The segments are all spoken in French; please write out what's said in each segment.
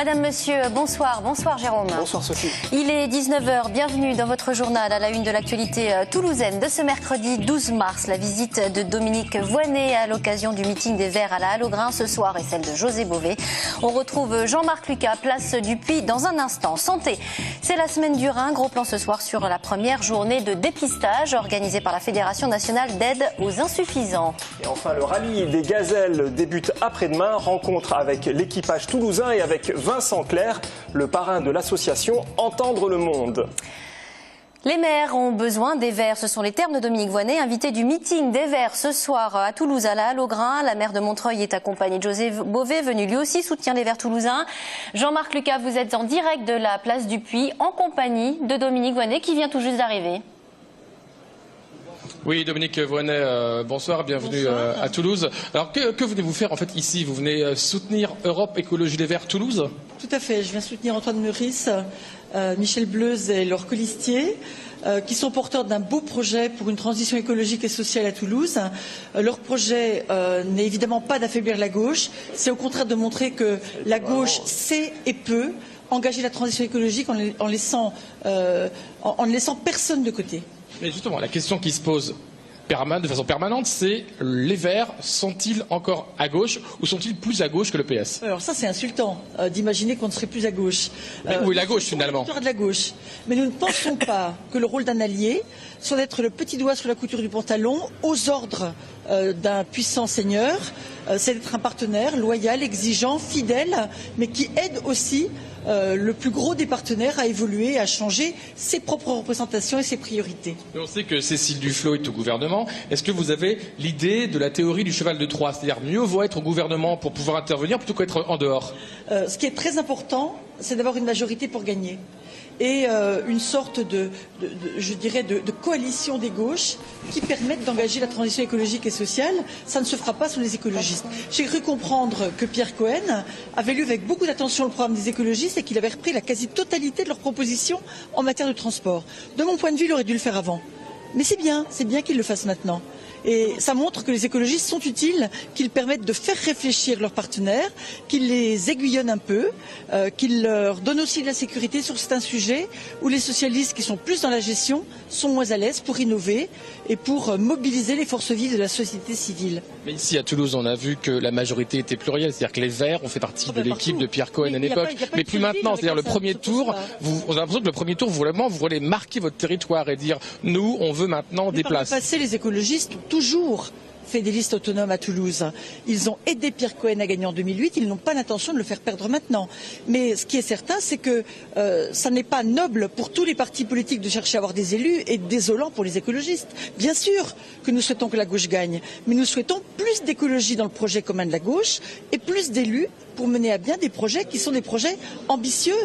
Madame, Monsieur, bonsoir. Bonsoir Jérôme. Bonsoir Sophie. Il est 19 h, bienvenue dans votre journal à la une de l'actualité toulousaine de ce mercredi 12 mars. La visite de Dominique Voynet à l'occasion du meeting des Verts à la Halle au Grain ce soir et celle de José Bové. On retrouve Jean-Marc Lucas, place du Puy dans un instant. Santé, c'est la semaine du Rhin. Gros plan ce soir sur la première journée de dépistage organisée par la Fédération nationale d'aide aux insuffisants. Et enfin, le rallye des gazelles débute après-demain. Rencontre avec l'équipage toulousain et avec Vincent Clerc, le parrain de l'association Entendre le Monde. Les maires ont besoin des Verts, ce sont les termes de Dominique Voynet, invité du meeting des Verts ce soir à Toulouse à la Halle au Grain. La maire de Montreuil est accompagnée de José Bové, venu lui aussi soutenir les Verts toulousains. Jean-Marc Lucas, vous êtes en direct de la place du Puy en compagnie de Dominique Voynet qui vient tout juste d'arriver. Oui, Dominique Voynet, bonsoir, bienvenue à Toulouse. Alors, que venez-vous faire en fait ici? Vous venez soutenir Europe Écologie Les Verts Toulouse? Tout à fait, je viens soutenir Antoine Meurice, Michel Bleuze et leurs colistiers, qui sont porteurs d'un beau projet pour une transition écologique et sociale à Toulouse. Leur projet n'est évidemment pas d'affaiblir la gauche, c'est au contraire de montrer que la gauche sait et peut engager la transition écologique en ne laissant personne de côté. Mais justement, la question qui se pose de façon permanente, c'est les Verts sont-ils encore à gauche ou sont-ils plus à gauche que le PS? Alors ça, c'est insultant d'imaginer qu'on ne serait plus à gauche. Oui, la gauche finalement. De la gauche. Mais nous ne pensons pas que le rôle d'un allié soit d'être le petit doigt sur la couture du pantalon aux ordres d'un puissant seigneur. C'est d'être un partenaire loyal, exigeant, fidèle, mais qui aide aussi le plus gros des partenaires à évoluer, à changer ses propres représentations et ses priorités. Mais on sait que Cécile Duflot est au gouvernement. Est-ce que vous avez l'idée de la théorie du cheval de Troie? C'est-à-dire mieux vaut être au gouvernement pour pouvoir intervenir plutôt qu'être en dehors? Ce qui est très important, c'est d'avoir une majorité pour gagner. Et une sorte de coalition des gauches qui permettent d'engager la transition écologique et sociale. Ça ne se fera pas sous les écologistes. J'ai cru comprendre que Pierre Cohen avait lu avec beaucoup d'attention le programme des écologistes et qu'il avait repris la quasi-totalité de leurs propositions en matière de transport. De mon point de vue, il aurait dû le faire avant. Mais c'est bien qu'il le fasse maintenant. Et ça montre que les écologistes sont utiles, qu'ils permettent de faire réfléchir leurs partenaires, qu'ils les aiguillonnent un peu, qu'ils leur donnent aussi de la sécurité sur certains sujets où les socialistes qui sont plus dans la gestion sont moins à l'aise pour innover et pour mobiliser les forces vives de la société civile. Mais ici à Toulouse, on a vu que la majorité était plurielle, c'est-à-dire que les Verts ont fait partie de l'équipe de Pierre Cohen à l'époque, mais plus maintenant, c'est-à-dire le premier tour, on a l'impression que le premier tour, vous voulez marquer votre territoire et dire nous, on veut maintenant des places. Par le passé, les écologistes toujours fait des listes autonomes à Toulouse. Ils ont aidé Pierre Cohen à gagner en 2008, ils n'ont pas l'intention de le faire perdre maintenant. Mais ce qui est certain, c'est que ça n'est pas noble pour tous les partis politiques de chercher à avoir des élus et désolant pour les écologistes. Bien sûr que nous souhaitons que la gauche gagne, mais nous souhaitons plus d'écologie dans le projet commun de la gauche et plus d'élus pour mener à bien des projets qui sont des projets ambitieux.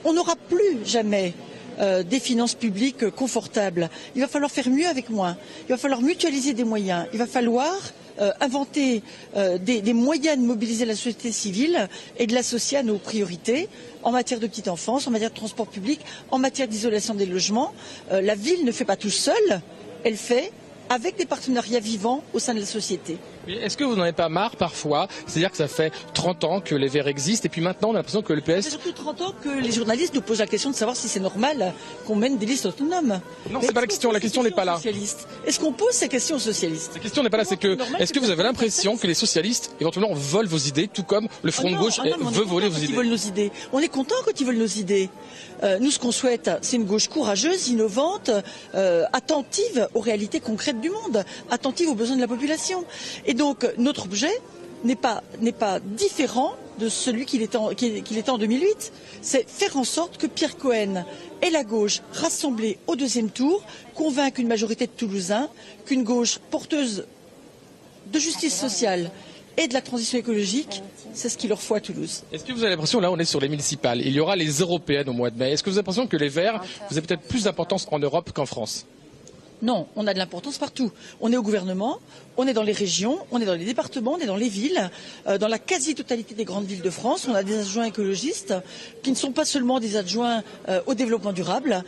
On n'aura plus jamais des finances publiques confortables. Il va falloir faire mieux avec moins. Il va falloir mutualiser des moyens. Il va falloir inventer des moyens de mobiliser la société civile et de l'associer à nos priorités en matière de petite enfance, en matière de transport public, en matière d'isolation des logements. La ville ne fait pas tout seule, elle fait avec des partenariats vivants au sein de la société. Est-ce que vous n'en avez pas marre parfois? C'est-à-dire que ça fait 30 ans que les Verts existent et puis maintenant on a l'impression que le PS... C'est surtout 30 ans que les journalistes nous posent la question de savoir si c'est normal qu'on mène des listes autonomes. Non, c'est pas la question n'est pas là. Est-ce qu'on pose ces questions aux socialistes? La question n'est pas là, c'est que est-ce que vous avez l'impression que les socialistes éventuellement volent vos idées tout comme le Front de gauche veut voler vos idées? Ils veulent nos idées. On est content quand ils veulent nos idées. Nous, ce qu'on souhaite, c'est une gauche courageuse, innovante, attentive aux réalités concrètes du monde, attentive aux besoins de la population. Et donc, notre objet n'est pas différent de celui qu'il était en 2008. C'est faire en sorte que Pierre Cohen et la gauche rassemblée au deuxième tour convainquent une majorité de Toulousains qu'une gauche porteuse de justice sociale et de la transition écologique, c'est ce qu'il leur faut à Toulouse. Est-ce que vous avez l'impression, là on est sur les municipales, il y aura les européennes au mois de mai, est-ce que vous avez l'impression que les Verts, vous avez peut-être plus d'importance en Europe qu'en France? Non, on a de l'importance partout. On est au gouvernement, on est dans les régions, on est dans les départements, on est dans les villes. Dans la quasi-totalité des grandes villes de France, on a des adjoints écologistes qui ne sont pas seulement des adjoints au développement durable.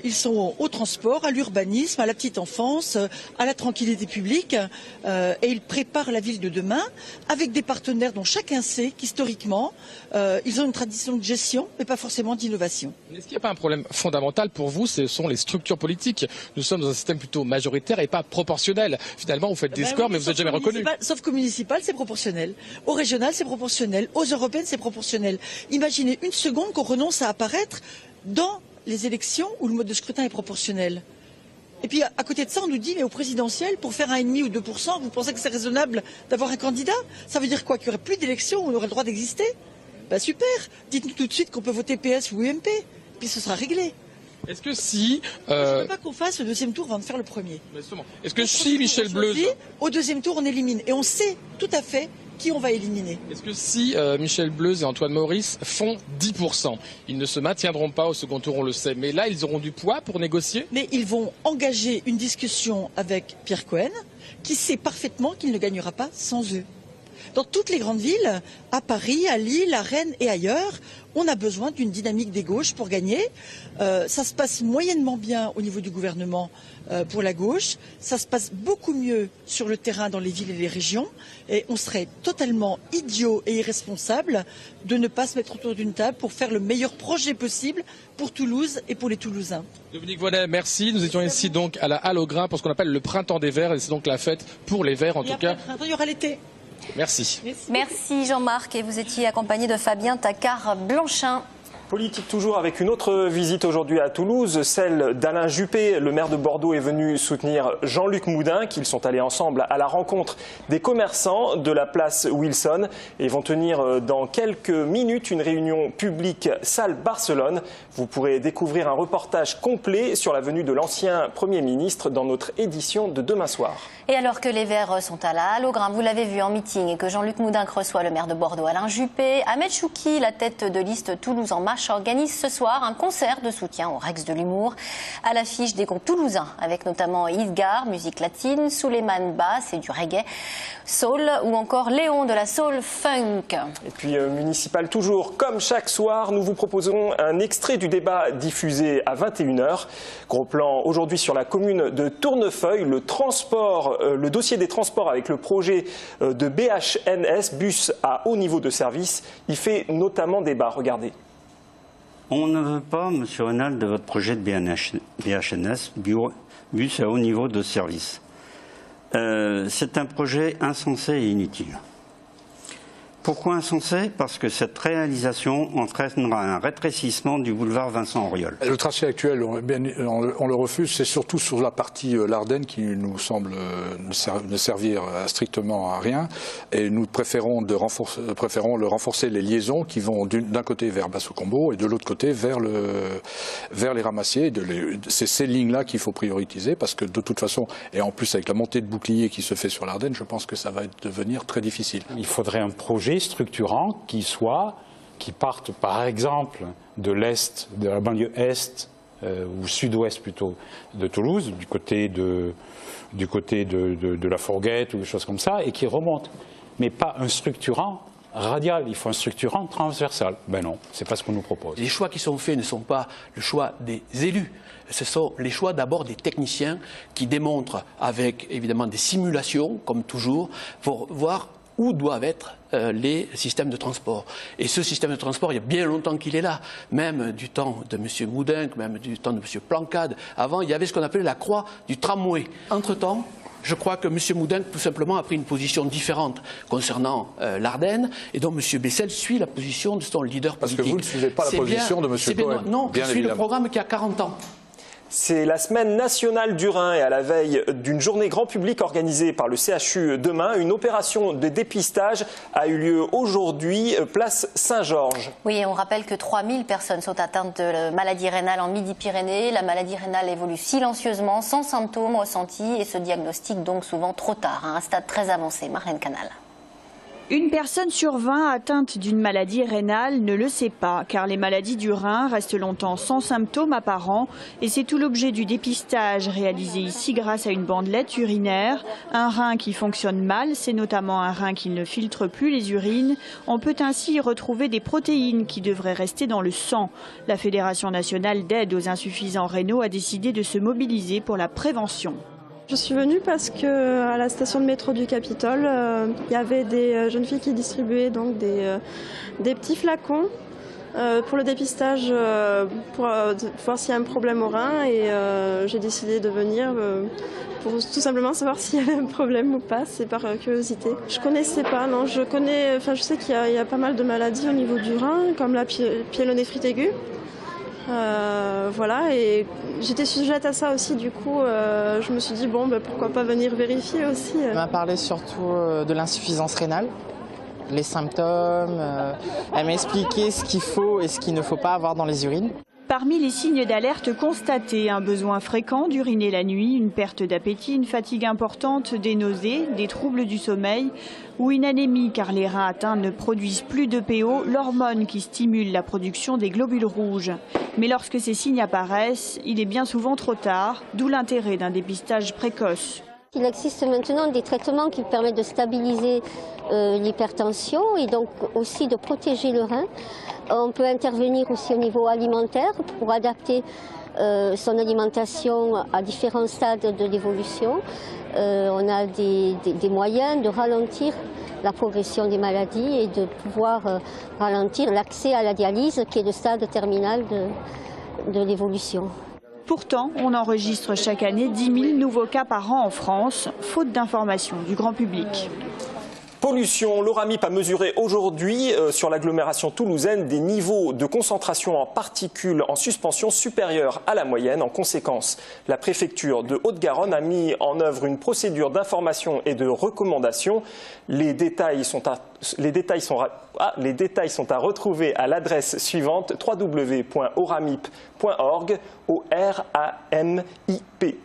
Ils sont au transport, à l'urbanisme, à la petite enfance, à la tranquillité publique. Et ils préparent la ville de demain avec des partenaires dont chacun sait qu'historiquement, ils ont une tradition de gestion, mais pas forcément d'innovation. Est-ce qu'il n'y a pas un problème fondamental pour vous? Ce sont les structures politiques. Nous sommes dans un système plutôt majoritaire et pas proportionnel. Finalement, vous faites des scores, mais vous n'êtes jamais reconnu. Sauf qu'au municipal, c'est proportionnel. Au régional, c'est proportionnel. Aux européennes, c'est proportionnel. Imaginez une seconde qu'on renonce à apparaître dans les élections où le mode de scrutin est proportionnel. Et puis, à côté de ça, on nous dit, mais au présidentiel, pour faire 1,5 ou 2%, vous pensez que c'est raisonnable d'avoir un candidat? Ça veut dire quoi? Qu'il n'y aurait plus d'élections, on aurait le droit d'exister? Ben super. Dites-nous tout de suite qu'on peut voter PS ou UMP. Puis ce sera réglé. Est-ce que si... Je ne veux pas qu'on fasse le deuxième tour avant de faire le premier. Est-ce que si Michel Bleuze... Au deuxième tour, on élimine. Et on sait tout à fait qui on va éliminer. Est-ce que si Michel Bleuze et Antoine Maurice font 10%, ils ne se maintiendront pas au second tour, on le sait. Mais là, ils auront du poids pour négocier? Mais ils vont engager une discussion avec Pierre Cohen, qui sait parfaitement qu'il ne gagnera pas sans eux. Dans toutes les grandes villes, à Paris, à Lille, à Rennes et ailleurs, on a besoin d'une dynamique des gauches pour gagner. Ça se passe moyennement bien au niveau du gouvernement pour la gauche. Ça se passe beaucoup mieux sur le terrain dans les villes et les régions. Et on serait totalement idiot et irresponsable de ne pas se mettre autour d'une table pour faire le meilleur projet possible pour Toulouse et pour les Toulousains. Dominique Voynet, merci. Nous étions ici donc à la Halle aux Grains pour ce qu'on appelle le printemps des Verts. Et c'est donc la fête pour les Verts en tout cas. Il y aura l'été. Merci. Merci Jean-Marc, et vous étiez accompagné de Fabien Tacquart-Blanchin. Politique toujours avec une autre visite aujourd'hui à Toulouse, celle d'Alain Juppé. Le maire de Bordeaux est venu soutenir Jean-Luc Moudin, qu'ils sont allés ensemble à la rencontre des commerçants de la place Wilson et vont tenir dans quelques minutes une réunion publique salle Barcelone. Vous pourrez découvrir un reportage complet sur la venue de l'ancien Premier ministre dans notre édition de demain soir. Et alors que les Verts sont à la Halle aux Grains, vous l'avez vu en meeting, et que Jean-Luc Moudin reçoit le maire de Bordeaux Alain Juppé, Ahmed Chouki, la tête de liste Toulouse en marche, organise ce soir un concert de soutien au Rex de l'humour à l'affiche des groupes toulousains, avec notamment Isgar, musique latine, Souleymane Bass et du reggae, soul, ou encore Léon de la soul funk. Et puis municipal toujours, comme chaque soir, nous vous proposons un extrait du débat diffusé à 21h. Gros plan aujourd'hui sur la commune de Tournefeuille, le dossier des transports avec le projet de BHNS, bus à haut niveau de service, il fait notamment débat. Regardez. On ne veut pas, M. Reynald, de votre projet de BHNS, bus à haut niveau de service. C'est un projet insensé et inutile. Pourquoi insensé? Parce que cette réalisation entraînera un rétrécissement du boulevard Vincent Auriol. Le tracé actuel, on le refuse, c'est surtout sur la partie Lardenne qui nous semble ne servir strictement à rien. Et nous préférons le renforcer les liaisons qui vont d'un côté vers Basso-Combo et de l'autre côté vers les Ramassiers. C'est ces lignes-là qu'il faut prioriser parce que de toute façon, et en plus avec la montée de bouclier qui se fait sur l'Ardenne, je pense que ça va devenir très difficile. Il faudrait un projet structurant qui parte par exemple de l'est, de la banlieue est ou sud-ouest plutôt de Toulouse, du côté de la Fourguette ou des choses comme ça, et qui remonte. Mais pas un structurant radial, il faut un structurant transversal. Ben non, c'est pas ce qu'on nous propose. Les choix qui sont faits ne sont pas le choix des élus. Ce sont les choix d'abord des techniciens qui démontrent avec évidemment des simulations, comme toujours, pour voir où doivent être les systèmes de transport. Et ce système de transport, il y a bien longtemps qu'il est là, même du temps de M. Moudin, même du temps de M. Plancade. Avant, il y avait ce qu'on appelait la croix du tramway. Entre-temps, je crois que M. Moudin, tout simplement, a pris une position différente concernant l'Ardenne, et donc M. Bessel suit la position de son leader politique. Parce que vous ne suivez pas la position de M. Cohen. Non, je suis le programme qui a 40 ans. C'est la semaine nationale du rein et à la veille d'une journée grand public organisée par le CHU demain, une opération de dépistage a eu lieu aujourd'hui, place Saint-Georges. Oui, et on rappelle que 3000 personnes sont atteintes de maladie rénale en Midi-Pyrénées. La maladie rénale évolue silencieusement, sans symptômes ressentis et se diagnostique donc souvent trop tard, à un stade très avancé. Marlène Canal. Une personne sur 20 atteinte d'une maladie rénale ne le sait pas, car les maladies du rein restent longtemps sans symptômes apparents. Et c'est tout l'objet du dépistage réalisé ici grâce à une bandelette urinaire. Un rein qui fonctionne mal, c'est notamment un rein qui ne filtre plus les urines. On peut ainsi y retrouver des protéines qui devraient rester dans le sang. La Fédération nationale d'aide aux insuffisants rénaux a décidé de se mobiliser pour la prévention. Je suis venue parce qu'à la station de métro du Capitole, il y avait des jeunes filles qui distribuaient donc des petits flacons pour le dépistage, pour voir s'il y a un problème au rein. Et j'ai décidé de venir pour tout simplement savoir s'il y avait un problème ou pas. C'est par curiosité. Je connaissais pas, non. Je sais qu'il y a pas mal de maladies au niveau du rein, comme la pyélonéphrite aiguë. Voilà, et j'étais sujette à ça aussi, du coup je me suis dit bon, pourquoi pas venir vérifier aussi. Elle m'a parlé surtout de l'insuffisance rénale, les symptômes, elle m'a expliqué ce qu'il faut et ce qu'il ne faut pas avoir dans les urines. Parmi les signes d'alerte constatés, un besoin fréquent d'uriner la nuit, une perte d'appétit, une fatigue importante, des nausées, des troubles du sommeil ou une anémie car les reins atteints ne produisent plus d'EPO, l'hormone qui stimule la production des globules rouges. Mais lorsque ces signes apparaissent, il est bien souvent trop tard, d'où l'intérêt d'un dépistage précoce. Il existe maintenant des traitements qui permettent de stabiliser l'hypertension et donc aussi de protéger le rein. On peut intervenir aussi au niveau alimentaire pour adapter son alimentation à différents stades de l'évolution. On a des moyens de ralentir la progression des maladies et de pouvoir ralentir l'accès à la dialyse qui est le stade terminal de l'évolution. Pourtant, on enregistre chaque année 10 000 nouveaux cas par an en France, faute d'information du grand public. Pollution, l'Oramip a mesuré aujourd'hui sur l'agglomération toulousaine des niveaux de concentration en particules en suspension supérieurs à la moyenne. En conséquence, la préfecture de Haute-Garonne a mis en œuvre une procédure d'information et de recommandation. Les détails sont à retrouver à l'adresse suivante www.oramip.org, O-R-A-M-I-P.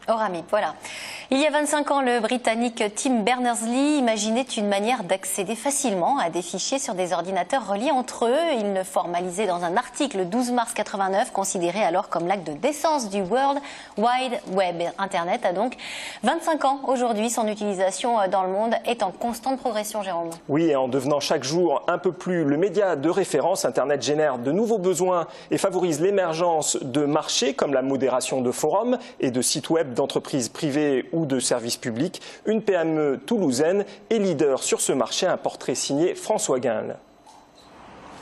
Oramip, voilà. Il y a 25 ans, le Britannique Tim Berners-Lee imaginait une manière d'accéder facilement à des fichiers sur des ordinateurs reliés entre eux. Il le formalisait dans un article le 12 mars 89, considéré alors comme l'acte de naissance du World Wide Web. Internet a donc 25 ans aujourd'hui. Son utilisation dans le monde est en constante progression, Jérôme. Oui, et en devenant chaque jour un peu plus le média de référence, Internet génère de nouveaux besoins et favorise l'émergence de marchés comme la modération de forums et de sites web d'entreprises privées ou de services publics. Une PME toulousaine est leader sur ce marché. Un portrait signé François Guinle.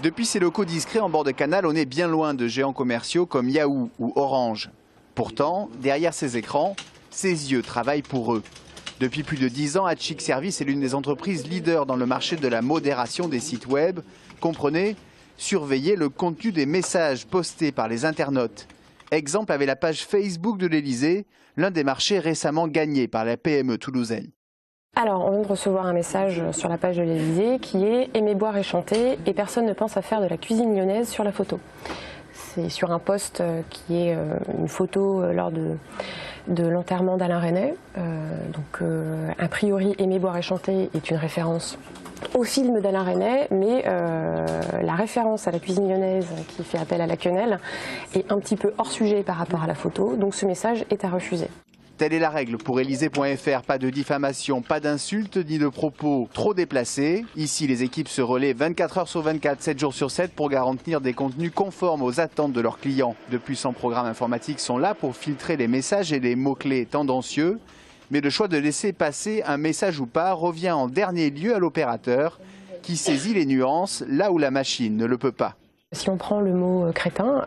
Depuis ses locaux discrets en bord de canal, on est bien loin de géants commerciaux comme Yahoo ou Orange. Pourtant, derrière ces écrans, ses yeux travaillent pour eux. Depuis plus de 10 ans, Hatchick Service est l'une des entreprises leaders dans le marché de la modération des sites web. Comprenez, surveiller le contenu des messages postés par les internautes. Exemple avec la page Facebook de l'Elysée, l'un des marchés récemment gagnés par la PME toulousaine. Alors, on vient de recevoir un message sur la page de l'Elysée qui est « Aimer boire et chanter et personne ne pense à faire de la cuisine lyonnaise sur la photo ». C'est sur un post qui est une photo lors de l'enterrement d'Alain Resnais. A priori, « Aimer boire et chanter » est une référence au film d'Alain Resnais, mais la référence à la cuisine lyonnaise qui fait appel à la quenelle est un petit peu hors sujet par rapport à la photo, donc ce message est à refuser. Telle est la règle pour Elysée.fr, pas de diffamation, pas d'insultes ni de propos trop déplacés. Ici, les équipes se relaient 24 heures sur 24, 7 jours sur 7 pour garantir des contenus conformes aux attentes de leurs clients. De puissants programmes informatiques sont là pour filtrer les messages et les mots-clés tendancieux. Mais le choix de laisser passer un message ou pas revient en dernier lieu à l'opérateur qui saisit les nuances là où la machine ne le peut pas. Si on prend le mot crétin,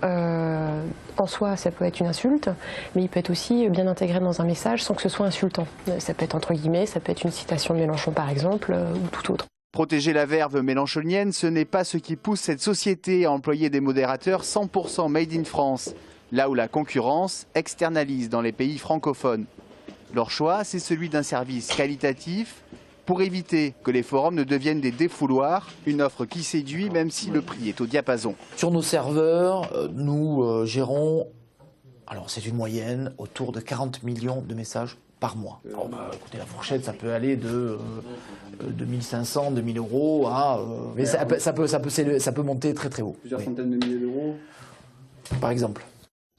en soi ça peut être une insulte, mais il peut être aussi bien intégré dans un message sans que ce soit insultant. Ça peut être entre guillemets, ça peut être une citation de Mélenchon par exemple, ou tout autre. Protéger la verve mélenchonienne, ce n'est pas ce qui pousse cette société à employer des modérateurs 100% made in France, là où la concurrence externalise dans les pays francophones. Leur choix, c'est celui d'un service qualitatif pour éviter que les forums ne deviennent des défouloirs, une offre qui séduit même si le prix est au diapason. Sur nos serveurs, nous gérons, alors c'est une moyenne, autour de 40 millions de messages par mois. Alors, écoutez, la fourchette, ça peut aller de 2500, 2000 euros à... mais ça peut monter très très haut. Plusieurs centaines de milliers d'euros. Par exemple.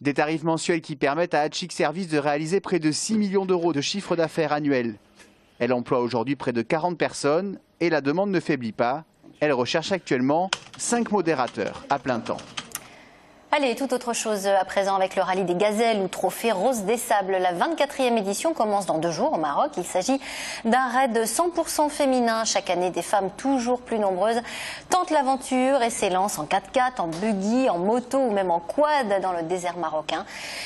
Des tarifs mensuels qui permettent à Hatchick Service de réaliser près de 6 millions d'euros de chiffre d'affaires annuel. Elle emploie aujourd'hui près de 40 personnes et la demande ne faiblit pas. Elle recherche actuellement 5 modérateurs à plein temps. Allez, tout autre chose à présent avec le rallye des gazelles ou trophée Rose des Sables. La 24e édition commence dans 2 jours au Maroc. Il s'agit d'un raid 100% féminin. Chaque année, des femmes toujours plus nombreuses tentent l'aventure et s'élancent en 4x4, en buggy, en moto ou même en quad dans le désert marocain.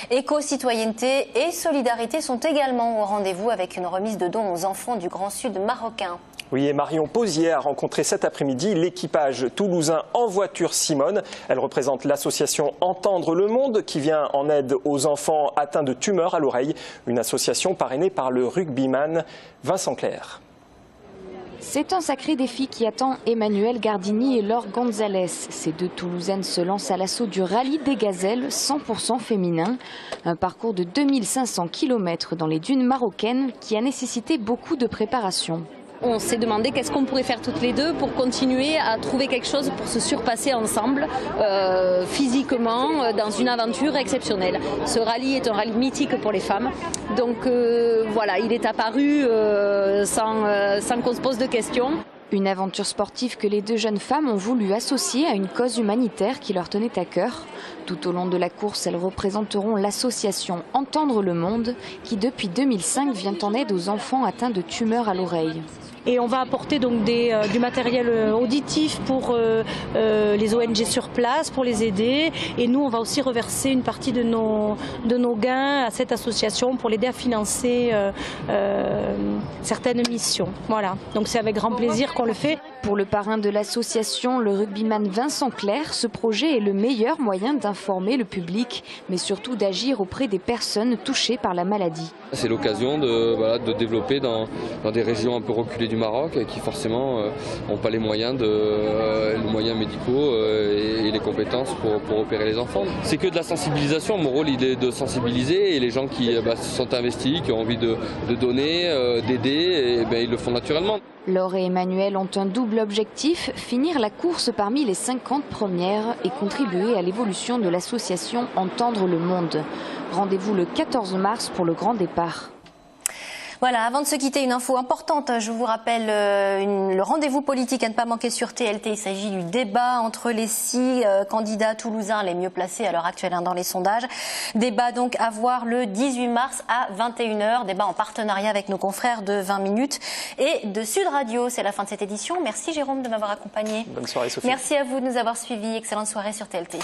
Éco-citoyenneté et solidarité sont également au rendez-vous avec une remise de dons aux enfants du Grand Sud marocain. Oui, et Marion Posier a rencontré cet après-midi l'équipage toulousain En Voiture Simone. Elle représente l'association Entendre le Monde qui vient en aide aux enfants atteints de tumeurs à l'oreille. Une association parrainée par le rugbyman Vincent Clerc. C'est un sacré défi qui attend Emmanuel Gardini et Laure Gonzalez. Ces 2 Toulousaines se lancent à l'assaut du rallye des gazelles 100% féminin. Un parcours de 2500 km dans les dunes marocaines qui a nécessité beaucoup de préparation. On s'est demandé qu'est-ce qu'on pourrait faire toutes les deux pour continuer à trouver quelque chose pour se surpasser ensemble physiquement dans une aventure exceptionnelle. Ce rallye est un rallye mythique pour les femmes. Donc voilà, il est apparu sans qu'on se pose de questions. Une aventure sportive que les 2 jeunes femmes ont voulu associer à une cause humanitaire qui leur tenait à cœur. Tout au long de la course, elles représenteront l'association Entendre le Monde qui depuis 2005 vient en aide aux enfants atteints de tumeurs à l'oreille. Et on va apporter donc du matériel auditif pour les ONG sur place, pour les aider. Et nous, on va aussi reverser une partie de nos gains à cette association pour l'aider à financer certaines missions. Voilà, donc c'est avec grand plaisir qu'on le fait. Pour le parrain de l'association, le rugbyman Vincent Clerc, ce projet est le meilleur moyen d'informer le public, mais surtout d'agir auprès des personnes touchées par la maladie. C'est l'occasion de développer dans des régions un peu reculées du Maroc qui forcément n'ont pas les moyens médicaux et les compétences pour opérer les enfants. C'est que de la sensibilisation. Mon rôle il est de sensibiliser et les gens qui se sont investis, qui ont envie de donner, d'aider, ils le font naturellement. Laure et Emmanuel ont un double objectif, finir la course parmi les 50 premières et contribuer à l'évolution de l'association Entendre le Monde. Rendez-vous le 14 mars pour le grand départ. Voilà, avant de se quitter, une info importante. Je vous rappelle le rendez-vous politique à ne pas manquer sur TLT. Il s'agit du débat entre les 6 candidats toulousains les mieux placés à l'heure actuelle dans les sondages. Débat donc à voir le 18 mars à 21h. Débat en partenariat avec nos confrères de 20 minutes et de Sud Radio. C'est la fin de cette édition. Merci Jérôme de m'avoir accompagné. Bonne soirée Sophie. Merci à vous de nous avoir suivis. Excellente soirée sur TLT.